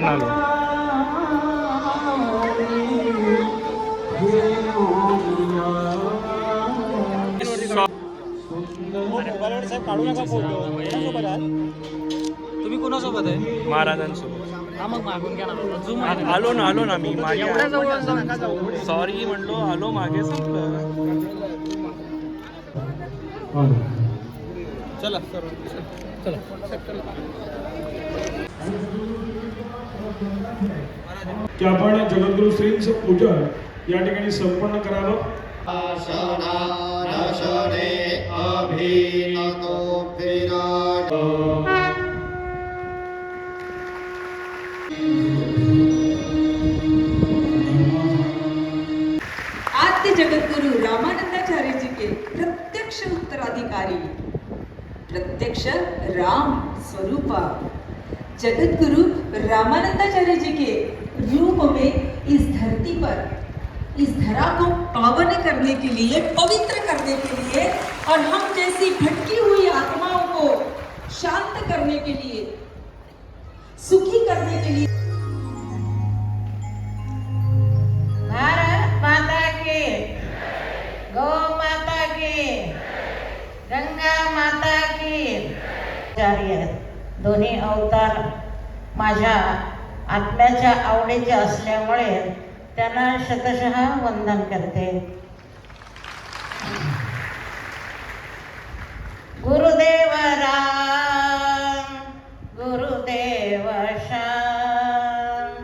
काढू नका फोटो. तुम्ही कोणासोबत आहे? महाराजांसोबत. हा मग मागून घ्या ना. आलो ना मी मागे. सॉरी म्हणलो, आलो मागे. संपलं. चला चला. की आपण जगद्गुरु श्रींचं पूजन या ठिकाणी संपन्न करावं. आद्य जगद्गुरु रामानंदाचार्य जी के प्रत्यक्ष उत्तराधिकारी, प्रत्यक्ष राम स्वरूपा जगद्गुरु रामानंदाचार्य जी के रूप में इस धरती पर, इस धरा को पावन करने के लिए, पवित्र करने के लिए और हम जैसी भटकी हुई आत्माओं को शांत करने के लिए, सुखी करने के लिए। भारत माता की, गौ माता की, गंगा माता की. आचार्य दोन्ही अवतार माझ्या आत्म्याच्या आवडीचे असल्यामुळे त्यांना शतशः वंदन करते. गुरुदेव राम, गुरुदेव श्याम,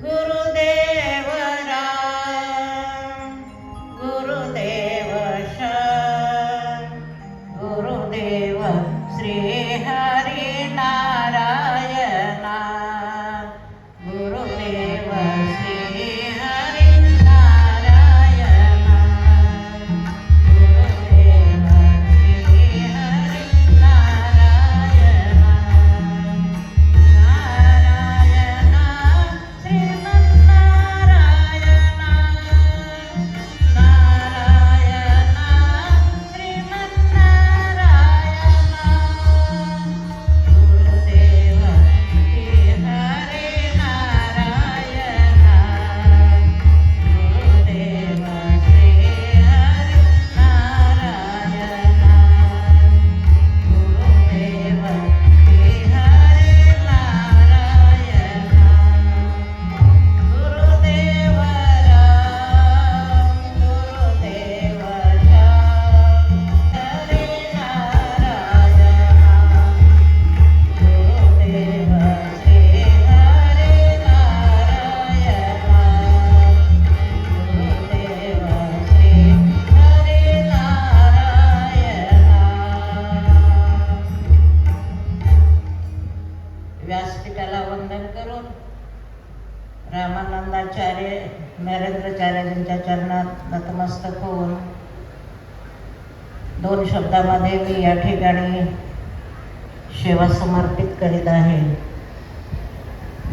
गुरुदेव राम, गुरुदेव श्याम, गुरुदेव श्री हरी नारायणा, गुरुदेव श्री हरी नारायणा, गुरुदेव श्री हरी नारायणा, नारायणा श्रीमन्नारायणा, नारायणा श्रीमन्नारायणा, गुरुदेव श्री हरी नारायणा, गुरुदेव श्री हरी नारायणा, गुरुदेव श्री हरी नारायणा, गुरुदेव राम, गुरुदेव श्याम, हरी नारायणा, गुरुदेव श्री हरी नारायणा, गुरुदेव श्री हरी नारायणा. व्यासपीठाला वंदन करून रामानंदाचार्य नरेंद्राचार्यांच्या चरणात नतमस्तक होऊन 2 शब्दामध्ये मी या ठिकाणी सेवा समर्पित करीत आहे.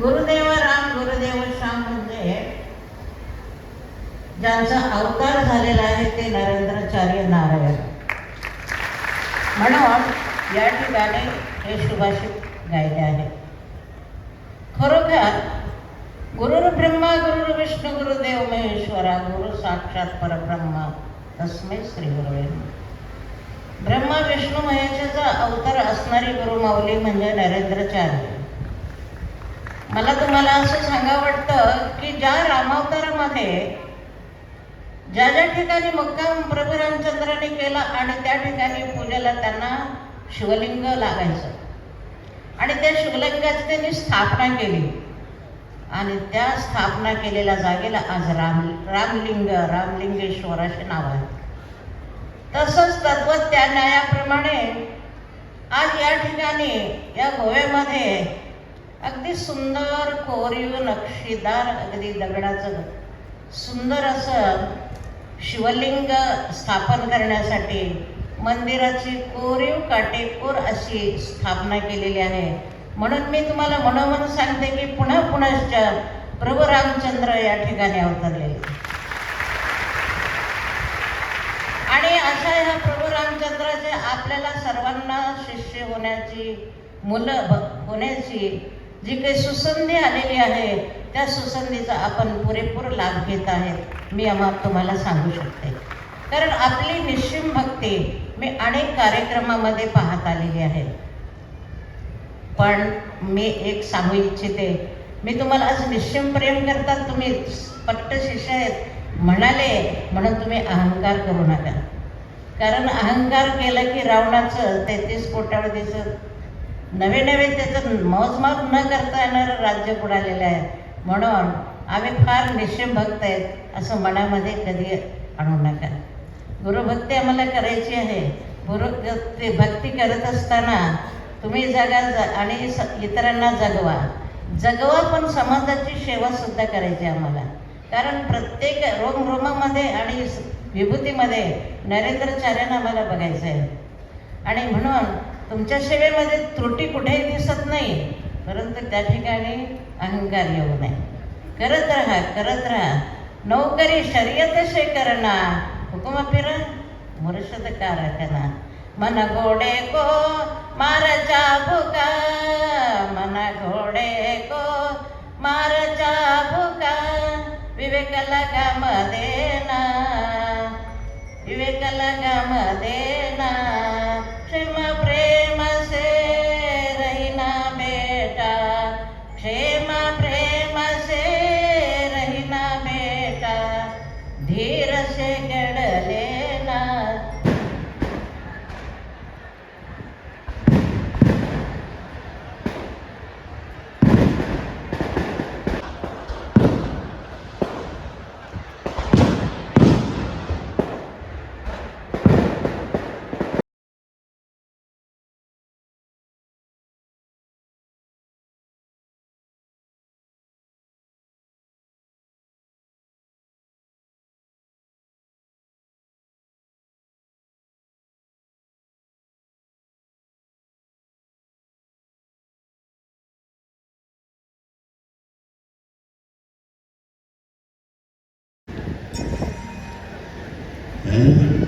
गुरुदेव राम, गुरुदेव श्याम म्हणजे ज्यांचा अवतार झालेला आहे ते नरेंद्राचार्य नारायण. म्हणून या ठिकाणी हे सुभाषित गायले आहे. खरोखर गुरुर् ब्रह्मा गुरुर् विष्णू गुरुदेव महेश्वरा, गुरु साक्षात परब्रह्म तस्मै श्री गुरुवे नमः. ब्रह्मा विष्णू महेशचा अवतार असणारी गुरुमाऊली म्हणजे नरेंद्राचार्य. मला तुम्हाला असं सांगा वाटतं की ज्या रामावतारामध्ये ज्या ज्या ठिकाणी मुक्काम प्रभू रामचंद्राने केला आणि त्या ठिकाणी पूजेला त्यांना शिवलिंग लागायचं आणि त्या शिवलिंगाची त्यांनी स्थापना केली आणि त्या स्थापना केलेल्या जागेला आज रामलिंगेश्वर असे नाव आहे. तसंच तत्व त्या न्यायाप्रमाणे आज या ठिकाणी या गोव्यामध्ये अगदी सुंदर कोरीव नक्षीदार अगदी दगडाचं सुंदर असं शिवलिंग स्थापन करण्यासाठी मंदिराची कोरीव काटेकोर अशी स्थापना केलेली आहे. म्हणून मी तुम्हाला मनोमन सांगते की पुन्हा प्रभू रामचंद्र या ठिकाणी अवतरलेले आणि अशा ह्या प्रभू रामचंद्राचे आपल्याला सर्वांना शिष्य होण्याची, मुलं होण्याची जी काही सुसंधी आलेली आहे त्या सुसंधीचा आपण पुरेपूर लाभ घेत आहेत मी तुम्हाला सांगू शकते. कारण आपली निश्चिम भक्ती मी अनेक कार्यक्रमामध्ये पाहत आलेली आहे. पण मी एक सांगू इच्छिते, मी तुम्हाला आज निश्चिम प्रेम करतात, तुम्ही पट्ट शिष्य आहेत म्हणाले म्हणून तुम्ही अहंकार करू नका. कारण अहंकार केलं की रावणाचं 33 कोट्यावधीचं नवे नवे त्याचं मोजमाप न करता येणारं राज्य बुडालेलं आहे. म्हणून आम्ही फार निश्चिम भक्त आहेत असं मनामध्ये कधी आणू नका. गुरुभक्ती आम्हाला करायची आहे. भक्ती करत असताना तुम्ही जगा आणि इतरांना जगवा पण समाजाची सेवासुद्धा करायची आम्हाला. कारण प्रत्येक रोमरोमामध्ये आणि विभूतीमध्ये नरेंद्राचार्यांना आम्हाला बघायचं आहे. आणि म्हणून तुमच्या सेवेमध्ये त्रुटी कुठेही दिसत नाही, परंतु त्या ठिकाणी अहंकार येऊ नये. करत राहा. नोकरी शर्यत शे करना, हुकुम फिर मुर्शद का रखना. मन घोड़े को मार चाबुका, मन घोड़े को मार चाबुका. विवेक लगाम देना, विवेक लगाम देना. क्षेम प्रेम से रहना बेटा, क्षेम प्रेम से रहना बेटा. धीर से गढ़ लेना. And